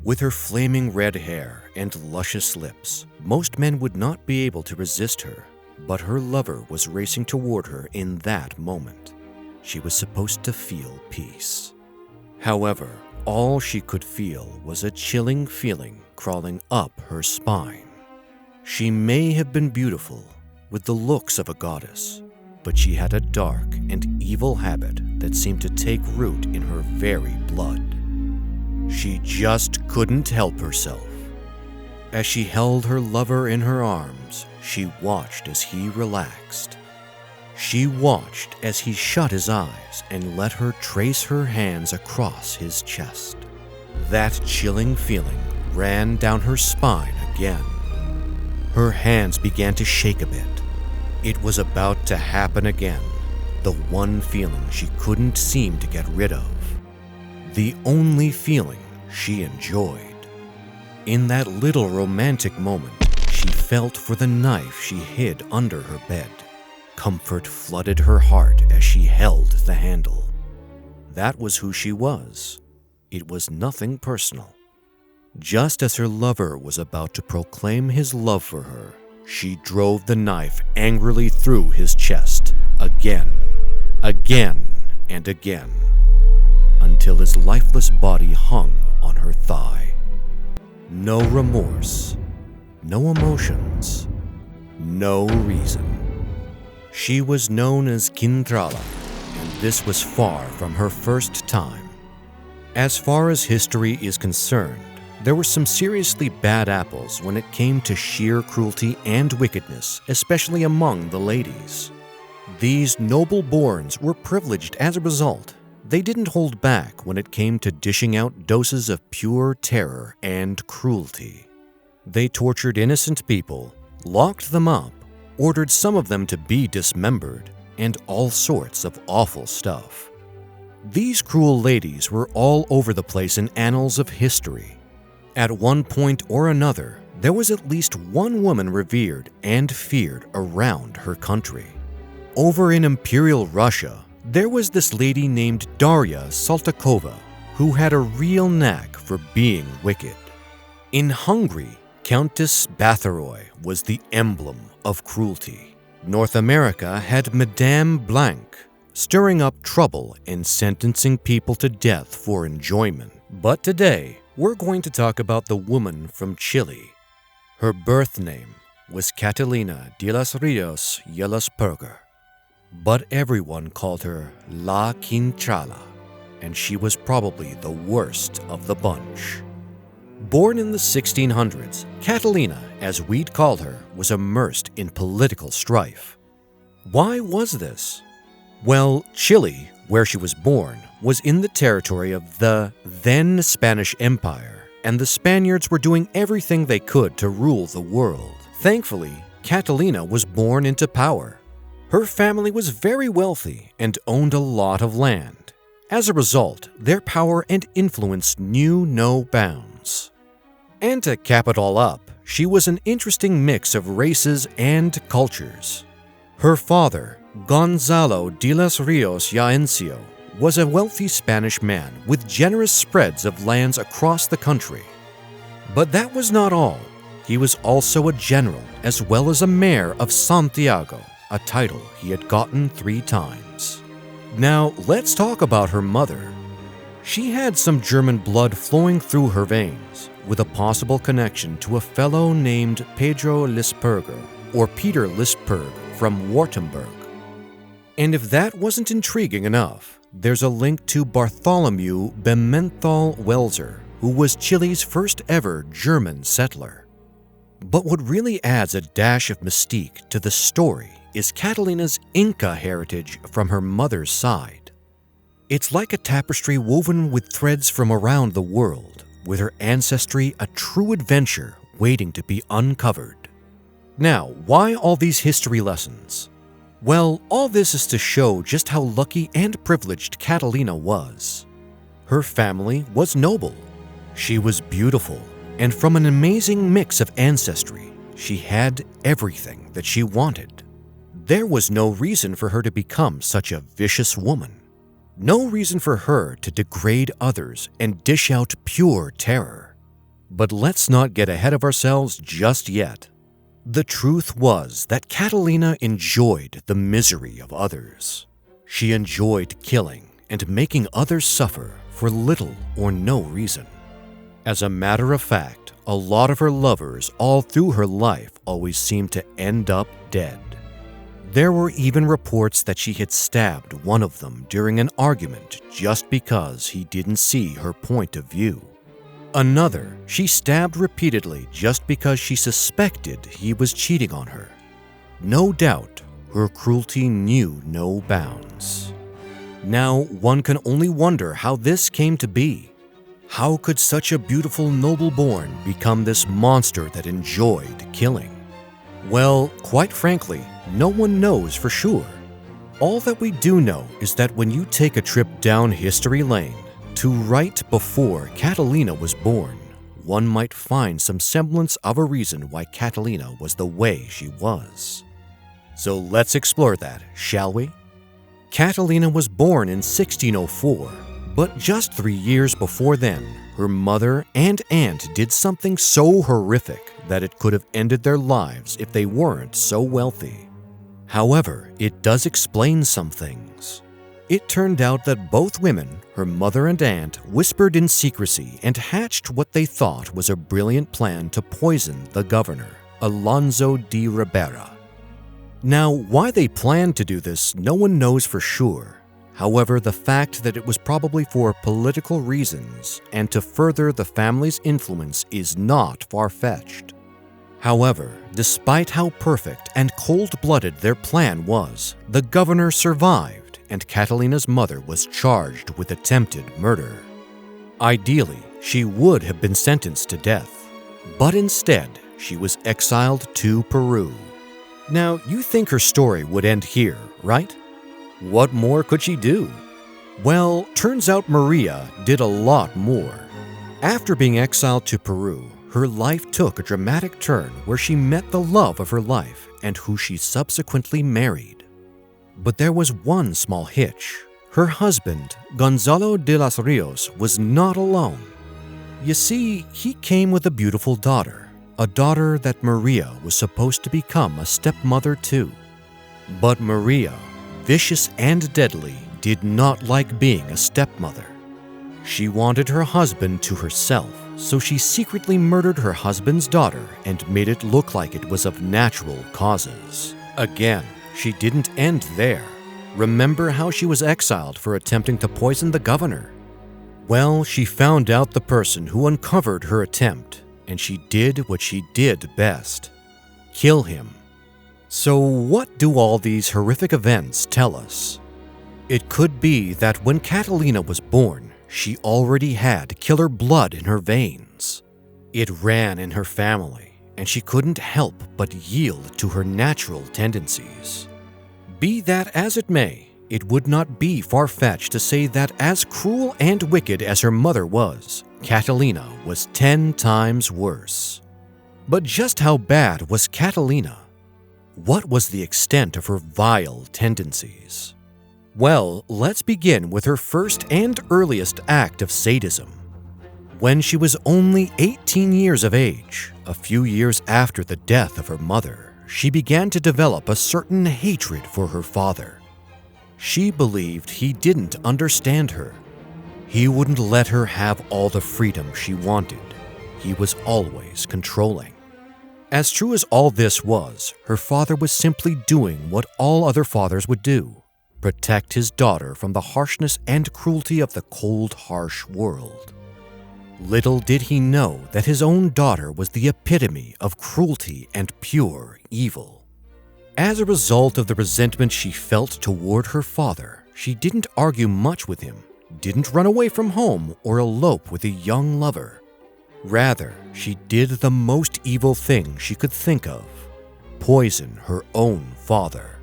With her flaming red hair and luscious lips, most men would not be able to resist her, but her lover was racing toward her in that moment. She was supposed to feel peace. However, all she could feel was a chilling feeling crawling up her spine. She may have been beautiful, with the looks of a goddess, but she had a dark and evil habit that seemed to take root in her very blood. She just couldn't help herself. As she held her lover in her arms, she watched as he relaxed. She watched as he shut his eyes and let her trace her hands across his chest. That chilling feeling ran down her spine again. Her hands began to shake a bit. It was about to happen again, the one feeling she couldn't seem to get rid of. The only feeling she enjoyed. In that little romantic moment, she felt for the knife she hid under her bed. Comfort flooded her heart as she held the handle. That was who she was. It was nothing personal. Just as her lover was about to proclaim his love for her, she drove the knife angrily through his chest, again, and again, until his lifeless body hung on her thigh. No remorse, no emotions, no reason. She was known as Quintrala, and this was far from her first time. As far as history is concerned, there were some seriously bad apples when it came to sheer cruelty and wickedness, especially among the ladies. These noble-borns were privileged as a result. They didn't hold back when it came to dishing out doses of pure terror and cruelty. They tortured innocent people, locked them up, ordered some of them to be dismembered, and all sorts of awful stuff. These cruel ladies were all over the place in annals of history. At one point or another, there was at least one woman revered and feared around her country. Over in Imperial Russia, there was this lady named Darya Saltykova, who had a real knack for being wicked. In Hungary, Countess Bathory was the emblem of cruelty. North America had Madame Blanc, stirring up trouble and sentencing people to death for enjoyment. But today, we're going to talk about the woman from Chile. Her birth name was Catalina de los Ríos y Lisperguer, but everyone called her La Quintrala, and she was probably the worst of the bunch. Born in the 1600s, Catalina, as we'd call her, was immersed in political strife. Why was this? Well, Chile, where she was born, was in the territory of the then Spanish Empire, and the Spaniards were doing everything they could to rule the world. Thankfully, Catalina was born into power. Her family was very wealthy and owned a lot of land. As a result, their power and influence knew no bounds. And to cap it all up, she was an interesting mix of races and cultures. Her father, Gonzalo de los Ríos y Lisperguer, was a wealthy Spanish man with generous spreads of lands across the country. But that was not all. He was also a general as well as a mayor of Santiago, a title he had gotten 3 times. Now, let's talk about her mother. She had some German blood flowing through her veins, with a possible connection to a fellow named Pedro Lisperguer, or Peter Lisperg from Württemberg. And if that wasn't intriguing enough, there's a link to Bartholomew Bementhal Welser, who was Chile's first ever German settler. But what really adds a dash of mystique to the story is Catalina's Inca heritage from her mother's side. It's like a tapestry woven with threads from around the world, with her ancestry a true adventure waiting to be uncovered. Now, why all these history lessons? Well, all this is to show just how lucky and privileged Catalina was. Her family was noble. She was beautiful, and from an amazing mix of ancestry, she had everything that she wanted. There was no reason for her to become such a vicious woman. No reason for her to degrade others and dish out pure terror. But let's not get ahead of ourselves just yet. The truth was that Catalina enjoyed the misery of others. She enjoyed killing and making others suffer for little or no reason. As a matter of fact, a lot of her lovers all through her life always seemed to end up dead. There were even reports that she had stabbed one of them during an argument just because he didn't see her point of view. Another, she stabbed repeatedly just because she suspected he was cheating on her. No doubt, her cruelty knew no bounds. Now, one can only wonder how this came to be. How could such a beautiful noble-born become this monster that enjoyed killing? Well, quite frankly, no one knows for sure. All that we do know is that when you take a trip down history lane, to right before Catalina was born, one might find some semblance of a reason why Catalina was the way she was. So let's explore that, shall we? Catalina was born in 1604, but just 3 years before then, her mother and aunt did something so horrific that it could have ended their lives if they weren't so wealthy. However, it does explain some things. It turned out that both women, her mother and aunt, whispered in secrecy and hatched what they thought was a brilliant plan to poison the governor, Alonso de Ribera. Now, why they planned to do this, no one knows for sure. However, the fact that it was probably for political reasons and to further the family's influence is not far-fetched. However, despite how perfect and cold-blooded their plan was, the governor survived, and Catalina's mother was charged with attempted murder. Ideally, she would have been sentenced to death, but instead, she was exiled to Peru. Now, you think her story would end here, right? What more could she do? Well, turns out Maria did a lot more. After being exiled to Peru, her life took a dramatic turn where she met the love of her life and who she subsequently married. But there was one small hitch. Her husband, Gonzalo de los Rios, was not alone. You see, he came with a beautiful daughter, a daughter that Maria was supposed to become a stepmother to. But Maria, vicious and deadly, did not like being a stepmother. She wanted her husband to herself, so she secretly murdered her husband's daughter and made it look like it was of natural causes. Again, she didn't end there. Remember how she was exiled for attempting to poison the governor? Well, she found out the person who uncovered her attempt, and she did what she did best: kill him. So what do all these horrific events tell us? It could be that when Catalina was born, she already had killer blood in her veins. It ran in her family, and she couldn't help but yield to her natural tendencies. Be that as it may, it would not be far-fetched to say that as cruel and wicked as her mother was, Catalina was 10 times worse. But just how bad was Catalina? What was the extent of her vile tendencies? Well, let's begin with her first and earliest act of sadism. When she was only 18 years of age, a few years after the death of her mother, she began to develop a certain hatred for her father. She believed he didn't understand her. He wouldn't let her have all the freedom she wanted. He was always controlling. As true as all this was, her father was simply doing what all other fathers would do: protect his daughter from the harshness and cruelty of the cold, harsh world. Little did he know that his own daughter was the epitome of cruelty and pure evil. As a result of the resentment she felt toward her father, she didn't argue much with him, didn't run away from home or elope with a young lover. Rather, she did the most evil thing she could think of: poison her own father.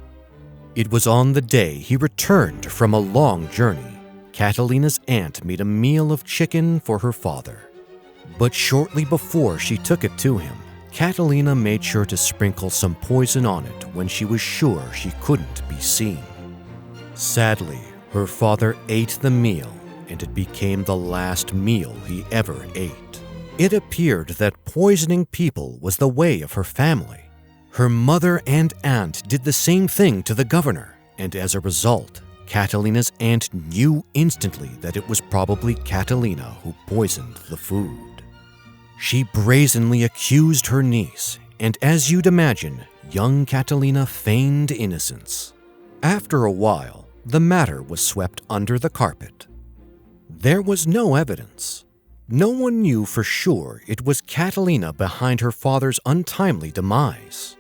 It was on the day he returned from a long journey. Catalina's aunt made a meal of chicken for her father. But shortly before she took it to him, Catalina made sure to sprinkle some poison on it when she was sure she couldn't be seen. Sadly, her father ate the meal, and it became the last meal he ever ate. It appeared that poisoning people was the way of her family. Her mother and aunt did the same thing to the governor, and as a result, Catalina's aunt knew instantly that it was probably Catalina who poisoned the food. She brazenly accused her niece, and as you'd imagine, young Catalina feigned innocence. After a while, the matter was swept under the carpet. There was no evidence. No one knew for sure it was Catalina behind her father's untimely demise.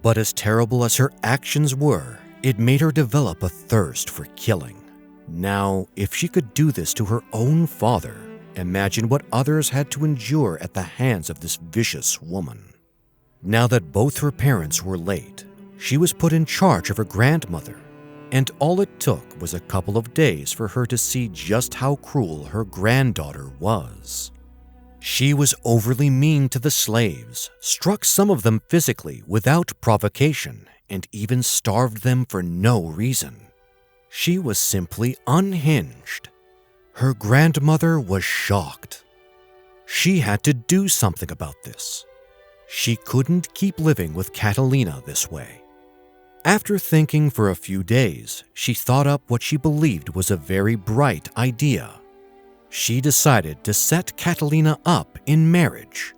But as terrible as her actions were, it made her develop a thirst for killing. Now, if she could do this to her own father, imagine what others had to endure at the hands of this vicious woman. Now that both her parents were late, she was put in charge of her grandmother, and all it took was a couple of days for her to see just how cruel her granddaughter was. She was overly mean to the slaves, struck some of them physically without provocation, and even starved them for no reason. She was simply unhinged. Her grandmother was shocked. She had to do something about this. She couldn't keep living with Catalina this way. After thinking for a few days, she thought up what she believed was a very bright idea. She decided to set Catalina up in marriage.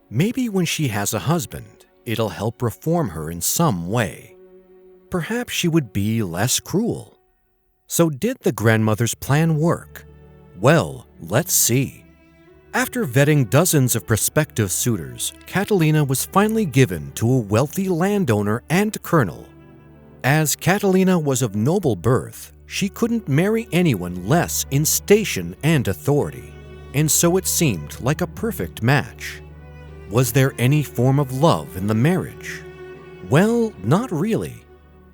Maybe when she has a husband, it'll help reform her in some way. Perhaps she would be less cruel. So did the grandmother's plan work? Well, let's see. After vetting dozens of prospective suitors, Catalina was finally given to a wealthy landowner and colonel. As Catalina was of noble birth, she couldn't marry anyone less in station and authority, and so it seemed like a perfect match. Was there any form of love in the marriage? Well, not really.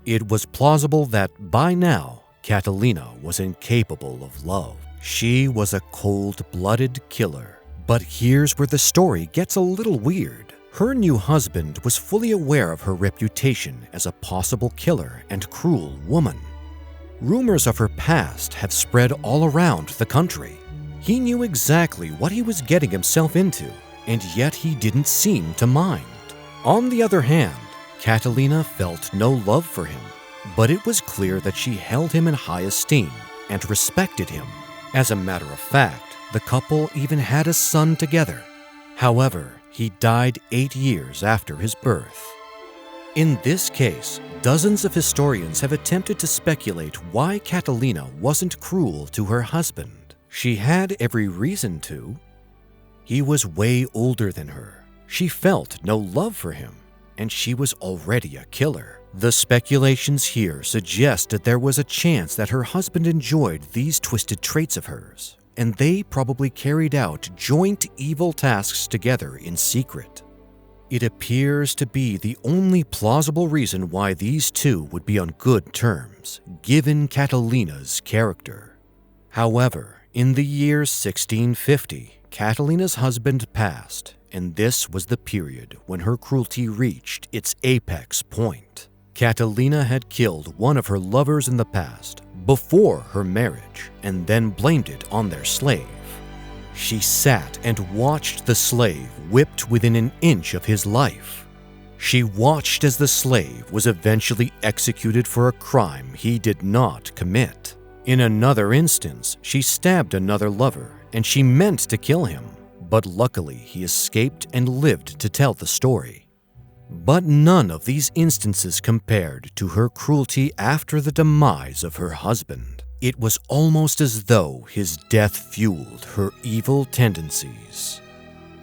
It was plausible that by now, Catalina was incapable of love. She was a cold-blooded killer. But here's where the story gets a little weird. Her new husband was fully aware of her reputation as a possible killer and cruel woman. Rumors of her past had spread all around the country. He knew exactly what he was getting himself into, and yet he didn't seem to mind. On the other hand, Catalina felt no love for him, but it was clear that she held him in high esteem and respected him. As a matter of fact, the couple even had a son together. However, he died 8 years after his birth. In this case, dozens of historians have attempted to speculate why Catalina wasn't cruel to her husband. She had every reason to. He was way older than her. She felt no love for him, and she was already a killer. The speculations here suggest that there was a chance that her husband enjoyed these twisted traits of hers, and they probably carried out joint evil tasks together in secret. It appears to be the only plausible reason why these two would be on good terms, given Catalina's character. However, in the year 1650, Catalina's husband passed, and this was the period when her cruelty reached its apex point. Catalina had killed one of her lovers in the past, before her marriage, and then blamed it on their slave. She sat and watched the slave whipped within an inch of his life. She watched as the slave was eventually executed for a crime he did not commit. In another instance, she stabbed another lover, and she meant to kill him, but luckily he escaped and lived to tell the story. But none of these instances compared to her cruelty after the demise of her husband. It was almost as though his death fueled her evil tendencies.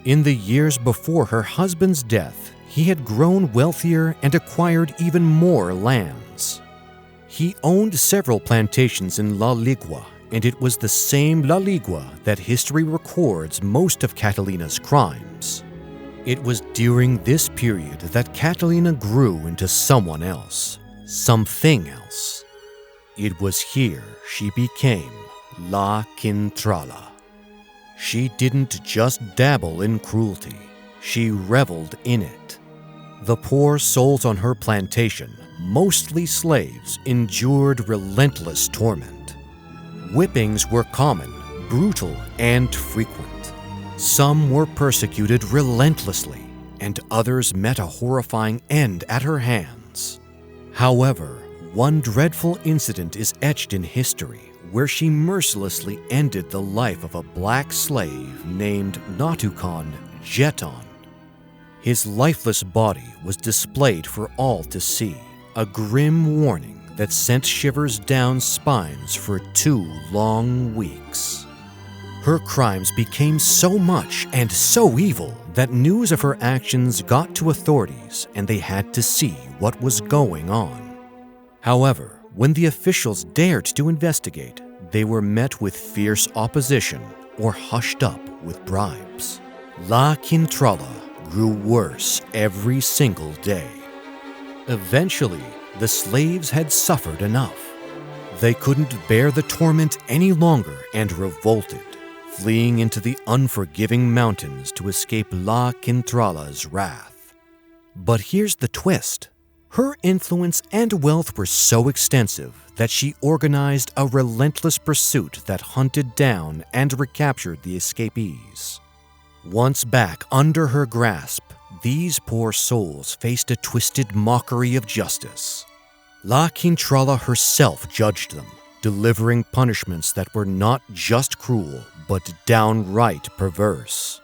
In the years before her husband's death, he had grown wealthier and acquired even more lands. He owned several plantations in La Ligua, and it was the same La Ligua that history records most of Catalina's crimes. It was during this period that Catalina grew into someone else, something else. It was here she became La Quintrala. She didn't just dabble in cruelty, she reveled in it. The poor souls on her plantation, mostly slaves, endured relentless torment. Whippings were common, brutal, and frequent. Some were persecuted relentlessly, and others met a horrifying end at her hands. However, one dreadful incident is etched in history where she mercilessly ended the life of a black slave named Natukan Jeton. His lifeless body was displayed for all to see, a grim warning that sent shivers down spines for 2 long weeks. Her crimes became so much and so evil that news of her actions got to authorities and they had to see what was going on. However, when the officials dared to investigate, they were met with fierce opposition or hushed up with bribes. La Quintrala grew worse every single day. Eventually, the slaves had suffered enough. They couldn't bear the torment any longer and revolted, fleeing into the unforgiving mountains to escape La Quintrala's wrath. But here's the twist. Her influence and wealth were so extensive that she organized a relentless pursuit that hunted down and recaptured the escapees. Once back under her grasp, these poor souls faced a twisted mockery of justice. La Quintrala herself judged them, delivering punishments that were not just cruel, but downright perverse.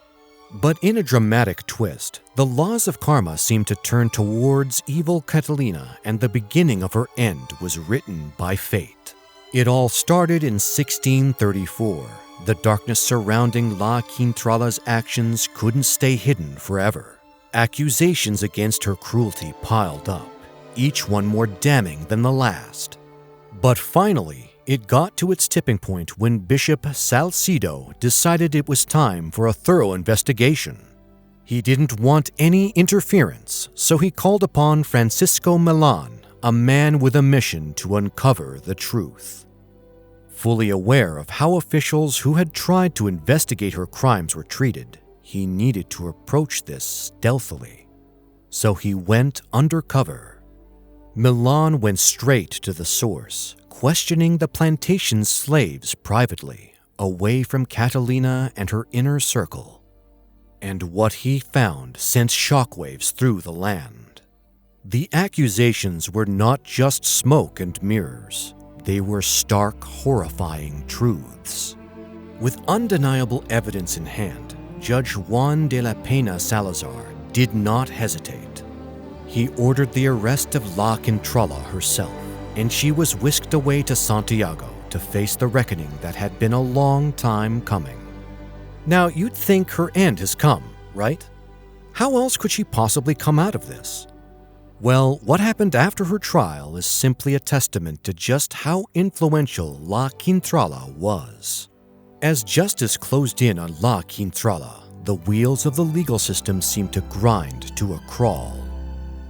But in a dramatic twist, the laws of karma seemed to turn towards evil Catalina, and the beginning of her end was written by fate. It all started in 1634. The darkness surrounding La Quintrala's actions couldn't stay hidden forever. Accusations against her cruelty piled up, each one more damning than the last. But finally, it got to its tipping point when Bishop Salcedo decided it was time for a thorough investigation. He didn't want any interference, so he called upon Francisco Milan, a man with a mission to uncover the truth. Fully aware of how officials who had tried to investigate her crimes were treated, he needed to approach this stealthily. So he went undercover. Milan went straight to the source, questioning the plantation's slaves privately, away from Catalina and her inner circle. And what he found sent shockwaves through the land. The accusations were not just smoke and mirrors. They were stark, horrifying truths. With undeniable evidence in hand, Judge Juan de la Pena Salazar did not hesitate. He ordered the arrest of La Quintrala herself, and she was whisked away to Santiago to face the reckoning that had been a long time coming. Now, you'd think her end has come, right? How else could she possibly come out of this? Well, what happened after her trial is simply a testament to just how influential La Quintrala was. As justice closed in on La Quintrala, the wheels of the legal system seemed to grind to a crawl.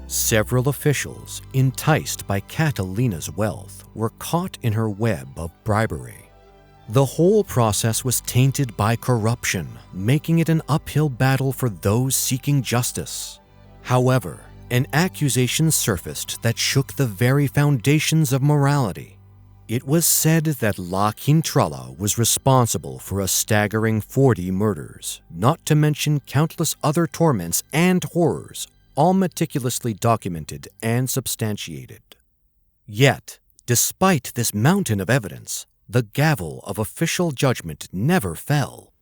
Several officials, enticed by Catalina's wealth, were caught in her web of bribery. The whole process was tainted by corruption, making it an uphill battle for those seeking justice. However, an accusation surfaced that shook the very foundations of morality. It was said that La Quintrala was responsible for a staggering 40 murders, not to mention countless other torments and horrors, all meticulously documented and substantiated. Yet, despite this mountain of evidence, the gavel of official judgment never fell.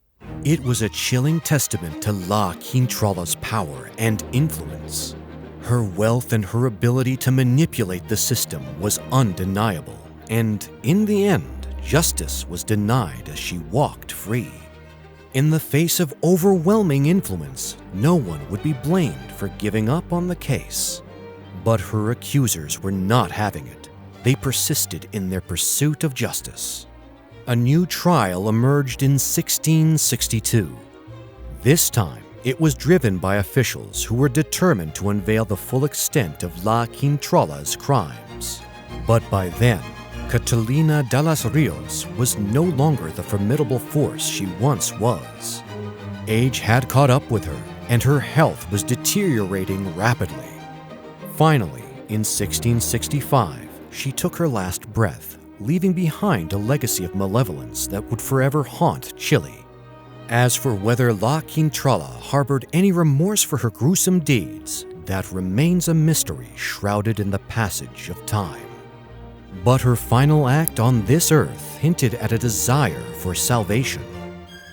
It was a chilling testament to La Quintrala's power and influence. Her wealth and her ability to manipulate the system was undeniable, and in the end, justice was denied as she walked free. In the face of overwhelming influence, no one would be blamed for giving up on the case. But her accusers were not having it. They persisted in their pursuit of justice. A new trial emerged in 1662. This time, it was driven by officials who were determined to unveil the full extent of La Quintrala's crimes. But by then, Catalina de los Ríos was no longer the formidable force she once was. Age had caught up with her, and her health was deteriorating rapidly. Finally, in 1665, she took her last breath, leaving behind a legacy of malevolence that would forever haunt Chile. As for whether La Quintrala harbored any remorse for her gruesome deeds, that remains a mystery shrouded in the passage of time. But her final act on this earth hinted at a desire for salvation.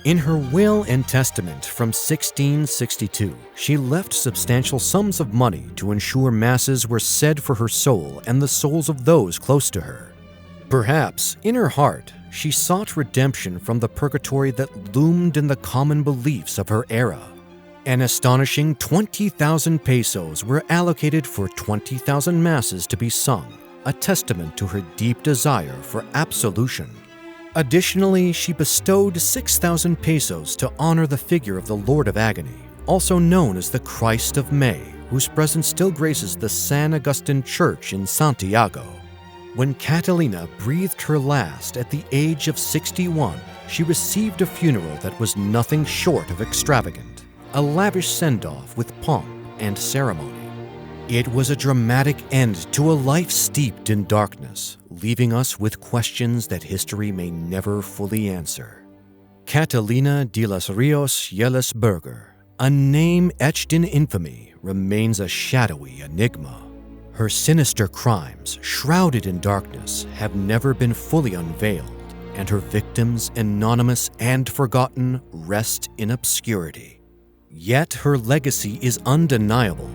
In her will and testament from 1662, she left substantial sums of money to ensure masses were said for her soul and the souls of those close to her. Perhaps, in her heart, she sought redemption from the purgatory that loomed in the common beliefs of her era. An astonishing 20,000 pesos were allocated for 20,000 masses to be sung, a testament to her deep desire for absolution. Additionally, she bestowed 6,000 pesos to honor the figure of the Lord of Agony, also known as the Christ of May, whose presence still graces the San Agustin Church in Santiago. When Catalina breathed her last at the age of 61, she received a funeral that was nothing short of extravagant, a lavish send-off with pomp and ceremony. It was a dramatic end to a life steeped in darkness, leaving us with questions that history may never fully answer. Catalina de los Ríos y Lisperguer, a name etched in infamy, remains a shadowy enigma. Her sinister crimes, shrouded in darkness, have never been fully unveiled, and her victims, anonymous and forgotten, rest in obscurity. Yet her legacy is undeniable.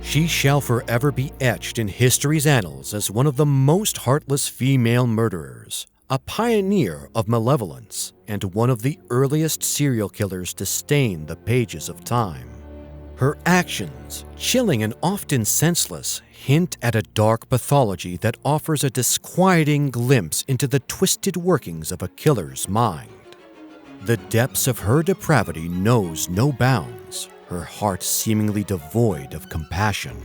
She shall forever be etched in history's annals as one of the most heartless female murderers, a pioneer of malevolence, and one of the earliest serial killers to stain the pages of time. Her actions, chilling and often senseless, hint at a dark pathology that offers a disquieting glimpse into the twisted workings of a killer's mind. The depths of her depravity knows no bounds, her heart seemingly devoid of compassion.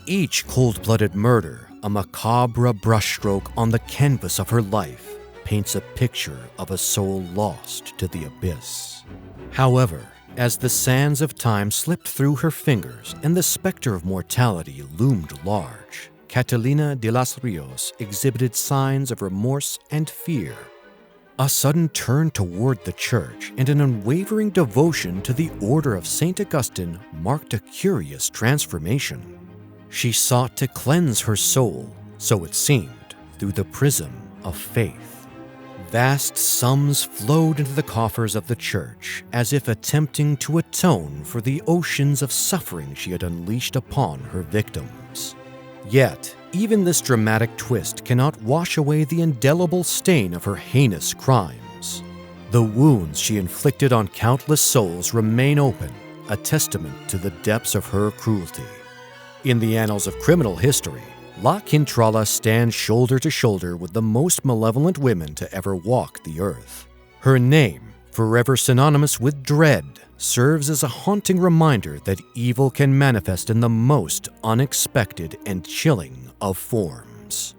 Each cold-blooded murder, a macabre brushstroke on the canvas of her life, paints a picture of a soul lost to the abyss. However, as the sands of time slipped through her fingers and the specter of mortality loomed large, Catalina de los Ríos exhibited signs of remorse and fear. A sudden turn toward the church and an unwavering devotion to the order of St. Augustine marked a curious transformation. She sought to cleanse her soul, so it seemed, through the prism of faith. Vast sums flowed into the coffers of the church, as if attempting to atone for the oceans of suffering she had unleashed upon her victims. Yet, even this dramatic twist cannot wash away the indelible stain of her heinous crimes. The wounds she inflicted on countless souls remain open, a testament to the depths of her cruelty. In the annals of criminal history, La Quintrala stands shoulder to shoulder with the most malevolent women to ever walk the earth. Her name, forever synonymous with dread, serves as a haunting reminder that evil can manifest in the most unexpected and chilling of forms.